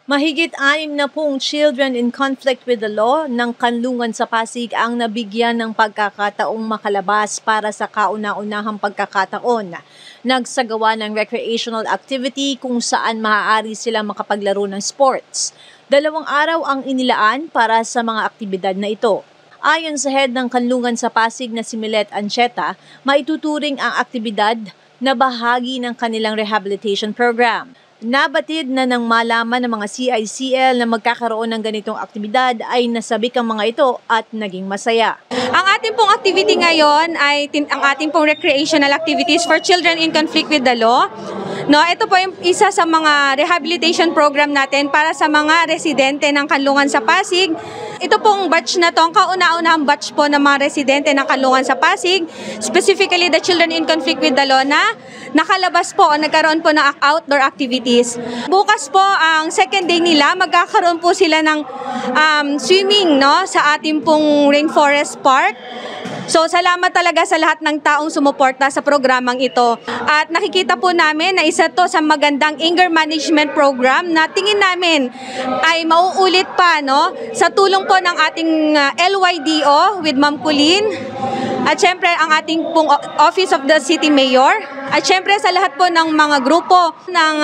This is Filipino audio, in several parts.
Mahigit 60 children in conflict with the law ng Kanlungan sa Pasig ang nabigyan ng pagkakataong makalabas para sa kauna-unahang pagkakataon. Nagsagawa ng recreational activity kung saan maaari sila makapaglaro ng sports. 2 araw ang inilaan para sa mga aktibidad na ito. Ayon sa head ng Kanlungan sa Pasig na si Milet Ancheta, maituturing ang aktibidad na bahagi ng kanilang rehabilitation program. Nabatid na nang malaman ng mga CICL na magkakaroon ng ganitong aktibidad ay nasabik ang mga ito at naging masaya. Ang ating pong activity ngayon ay ang ating pong recreational activities for children in conflict with the law. No, ito po yung isa sa mga rehabilitation program natin para sa mga residente ng Kanlungan sa Pasig. Ito pong batch na to, ang kauna-unahang batch po ng mga residente ng Kanlungan sa Pasig, specifically the children in conflict with the law na nakalabas po o nagkaroon po ng outdoor activities. Bukas po ang second day nila, magkakaroon po sila ng swimming sa ating pong Rainforest Park. So salamat talaga sa lahat ng taong sumuporta sa programang ito. At nakikita po namin na isa to sa magandang anger management program na tingin namin ay mauulit pa sa tulong po ng ating LYDO with Ma'am Colleen. At syempre ang ating pong Office of the City Mayor. At syempre sa lahat po ng mga grupo ng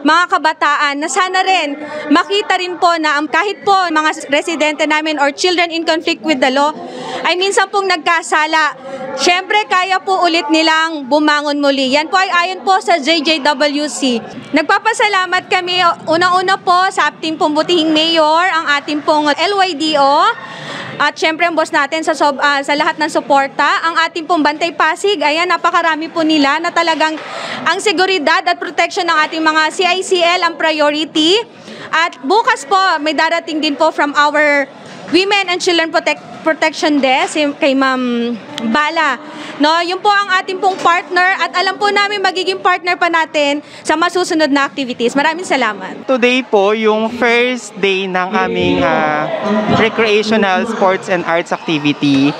mga kabataan na sana rin makita rin po na kahit po mga residente namin or children in conflict with the law ay minsan pong nagkasala. Syempre kaya po ulit nilang bumangon muli. Yan po ay ayon po sa JJWC. Nagpapasalamat kami unang-una po sa ating pong butihing mayor, ang ating pong LYDO. At syempre ang boss natin sa lahat ng suporta, ang ating pong Bantay Pasig, ayan napakarami po nila na talagang ang seguridad at protection ng ating mga CICL ang priority. At bukas po may darating din po from our Women and Children Protection Desk kay Ma'am Bala. Yun po ang ating pong partner at alam po namin magiging partner pa natin sa masusunod na activities. Maraming salamat. Today po yung first day ng aming recreational sports and arts activity,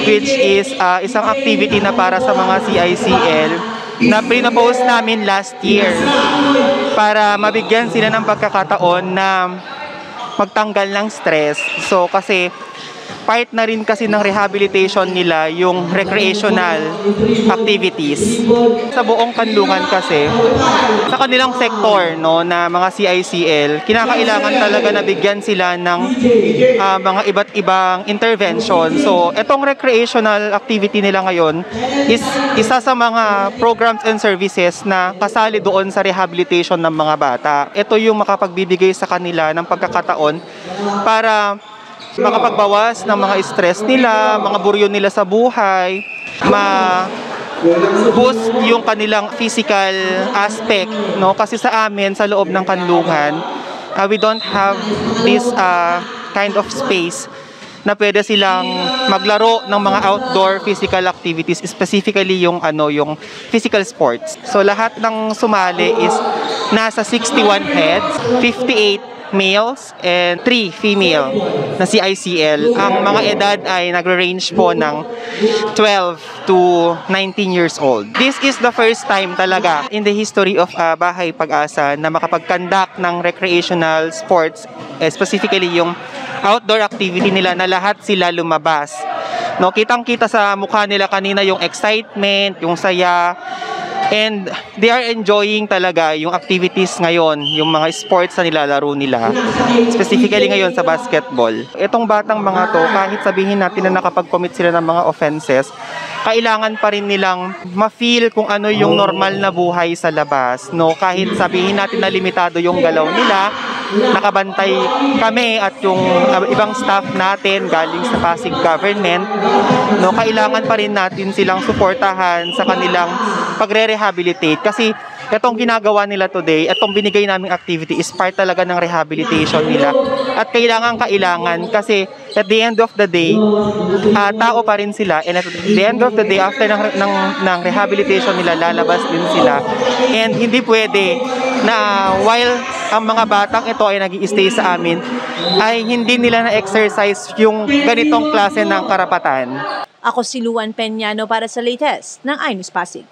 which is isang activity na para sa mga CICL na pinapose namin last year para mabigyan sila ng pagkakataon na magtanggal ng stress. So kasi part na rin kasi ng rehabilitation nila yung recreational activities. Sa buong Kanlungan kasi, sa kanilang sektor na mga CICL, kinakailangan talaga na bigyan sila ng mga iba't ibang intervention. So, etong recreational activity nila ngayon is isa sa mga programs and services na kasali doon sa rehabilitation ng mga bata. Ito yung makapagbibigay sa kanila ng pagkakataon para makapagbawas ng mga stress nila, mga buryo nila sa buhay, ma-boost yung kanilang physical aspect, kasi sa amin sa loob ng Kanlungan, we don't have this kind of space na pwede silang maglaro ng mga outdoor physical activities, specifically yung physical sports. So lahat ng sumali is nasa 61 heads, 58 males and 3 female na CICL. Ang mga edad ay nagre-range po ng 12 to 19 years old. This is the first time talaga in the history of Bahay Pag-asa na makapag-conduct ng recreational sports, specifically yung outdoor activity nila na lahat sila lumabas. Kitang-kita sa mukha nila kanina yung excitement, yung saya, and they are enjoying talaga yung activities ngayon, yung mga sports na nilalaro nila. Specifically ngayon sa basketball. Itong batang mga to, kahit sabihin natin na nakapag-commit sila ng mga offenses, kailangan pa rin nilang ma-feel kung ano yung normal na buhay sa labas. Kahit sabihin natin na limitado yung galaw nila, nakabantay kami at yung ibang staff natin galing sa Pasig government, kailangan pa rin natin silang suportahan sa kanilang pagre-rehabilitate kasi itong ginagawa nila today, itong binigay naming activity is part talaga ng rehabilitation nila at kailangan kasi at the end of the day, tao pa rin sila, and at the end of the day, after ng rehabilitation nila, lalabas din sila. And hindi pwede na while ang mga batang ito ay nag-i-stay sa amin, ay hindi nila na-exercise yung ganitong klase ng karapatan. Ako si Luan Peñano para sa latest ng iNews Pasig.